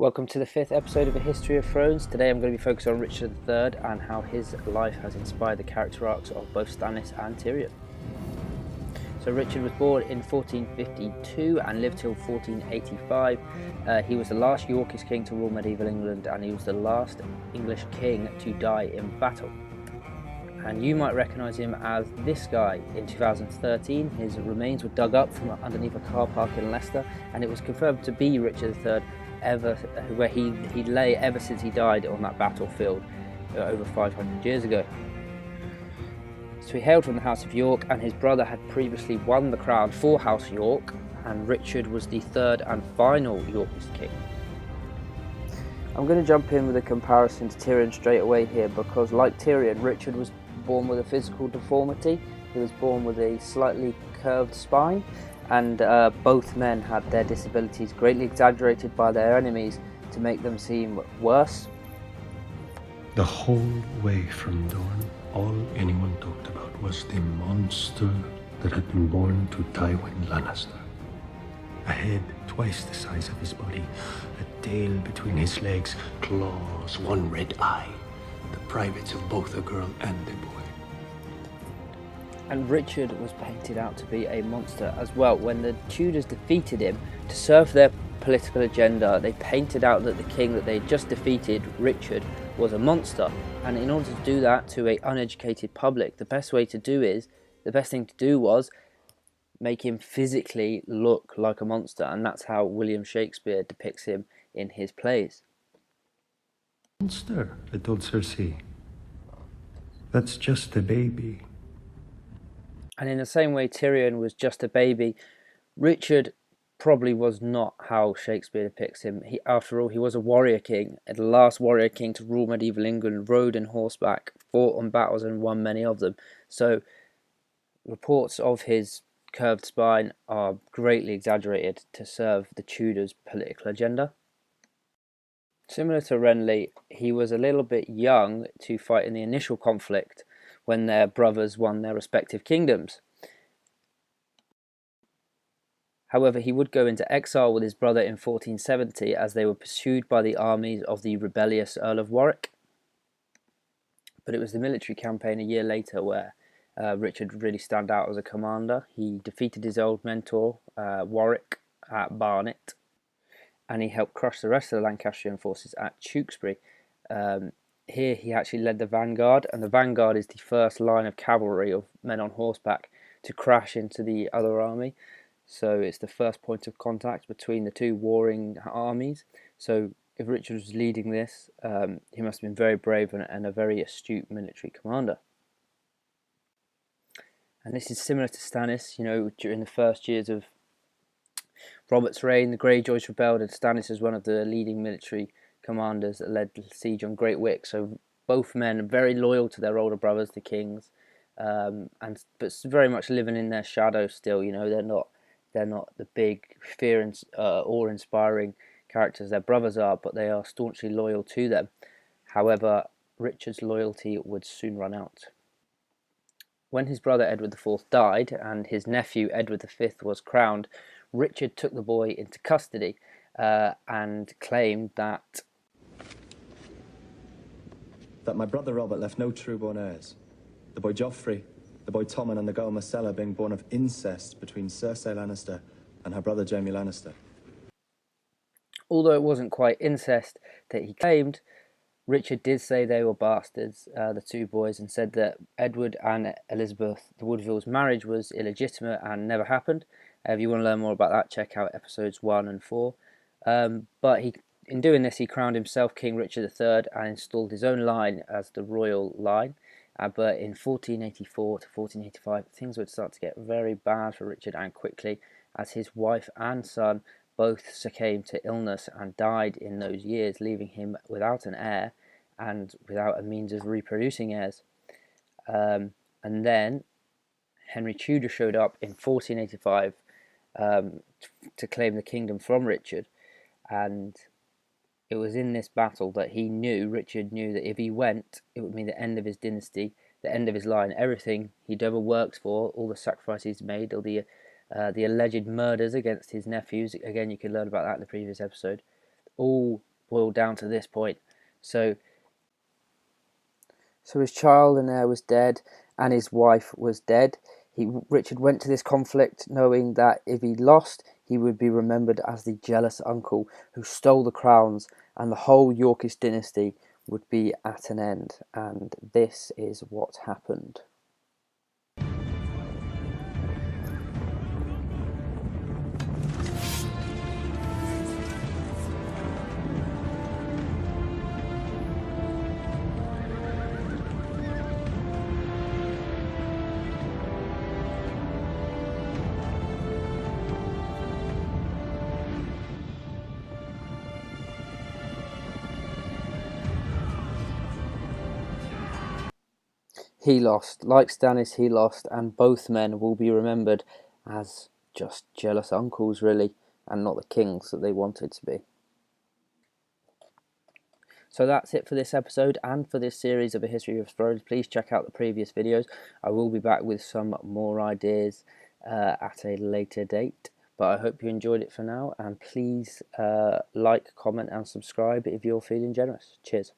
Welcome to the 5th episode of A History of Thrones. Today I'm going to be focused on Richard III and how his life has inspired the character arcs of both Stannis and Tyrion. So Richard was born in 1452 and lived till 1485. He was the last Yorkist king to rule medieval England, and he was the last English king to die in battle. And you might recognise him as this guy. In 2013, his remains were dug up from underneath a car park in Leicester, and it was confirmed to be Richard III, where he lay ever since he died on that battlefield over 500 years ago. So he hailed from the House of York, and his brother had previously won the crown for House York, and Richard was the third and final Yorkist king. I'm going to jump in with a comparison to Tyrion straight away here, because like Tyrion, Richard was born with a physical deformity. He was born with a slightly curved spine, and both men had their disabilities greatly exaggerated by their enemies to make them seem worse. The whole way from dawn, all anyone talked about was the monster that had been born to Tyrion Lannister. A head twice the size of his body, a tail between his legs, claws, one red eye, the privates of both a girl and a boy. And Richard was painted out to be a monster as well. When the Tudors defeated him to serve their political agenda, they painted out that the king that they had just defeated, Richard, was a monster. And in order to do that to an uneducated public, the best thing to do was make him physically look like a monster. And that's how William Shakespeare depicts him in his plays. Monster, I told Cersei. That's just a baby. And in the same way Tyrion was just a baby, Richard probably was not how Shakespeare depicts him. After all, he was a warrior king, the last warrior king to rule medieval England, rode on horseback, fought on battles and won many of them. So reports of his curved spine are greatly exaggerated to serve the Tudors' political agenda. Similar to Renly, he was a little bit young to fight in the initial conflict when their brothers won their respective kingdoms. However, he would go into exile with his brother in 1470 as they were pursued by the armies of the rebellious Earl of Warwick. But it was the military campaign a year later where Richard really stand out as a commander. He defeated his old mentor, Warwick, at Barnet, and he helped crush the rest of the Lancastrian forces at Tewkesbury. Here he actually led the vanguard, and the vanguard is the first line of cavalry of men on horseback to crash into the other army. So it's the first point of contact between the two warring armies. So if Richard was leading this, he must have been very brave and a very astute military commander. And this is similar to Stannis. During the first years of Robert's reign, the Greyjoys rebelled, and Stannis is one of the leading military commanders that led the siege on Great Wick. So both men are very loyal to their older brothers, the kings, but very much living in their shadow still. They're not the big fear and awe-inspiring characters their brothers are, but they are staunchly loyal to them. However, Richard's loyalty would soon run out. When his brother Edward IV died and his nephew Edward V was crowned, Richard took the boy into custody and claimed that my brother Robert left no true-born heirs. The boy Joffrey, the boy Tommen, and the girl Marcella being born of incest between Cersei Lannister and her brother Jaime Lannister. Although it wasn't quite incest that he claimed, Richard did say they were bastards, the two boys, and said that Edward and Elizabeth the Woodville's marriage was illegitimate and never happened. If you want to learn more about that, check out episodes 1 and 4. But in doing this, he crowned himself King Richard III and installed his own line as the royal line. But in 1484 to 1485, things would start to get very bad for Richard, and quickly, as his wife and son both succumbed to illness and died in those years, leaving him without an heir and without a means of reproducing heirs. And then Henry Tudor showed up in 1485 to claim the kingdom from Richard, and it was in this battle that Richard knew that if he went, it would mean the end of his dynasty, the end of his line, everything he'd ever worked for, all the sacrifices made, all the alleged murders against his nephews. Again, you can learn about that in the previous episode. All boiled down to this point. So his child and heir was dead, and his wife was dead. Richard went to this conflict knowing that if he lost, he would be remembered as the jealous uncle who stole the crowns, and the whole Yorkish dynasty would be at an end. And this is what happened. He lost. Like Stannis, he lost, and both men will be remembered as just jealous uncles, really, and not the kings that they wanted to be. So that's it for this episode and for this series of A History of Thrones. Please check out the previous videos. I will be back with some more ideas at a later date. But I hope you enjoyed it for now, and please like, comment and subscribe if you're feeling generous. Cheers.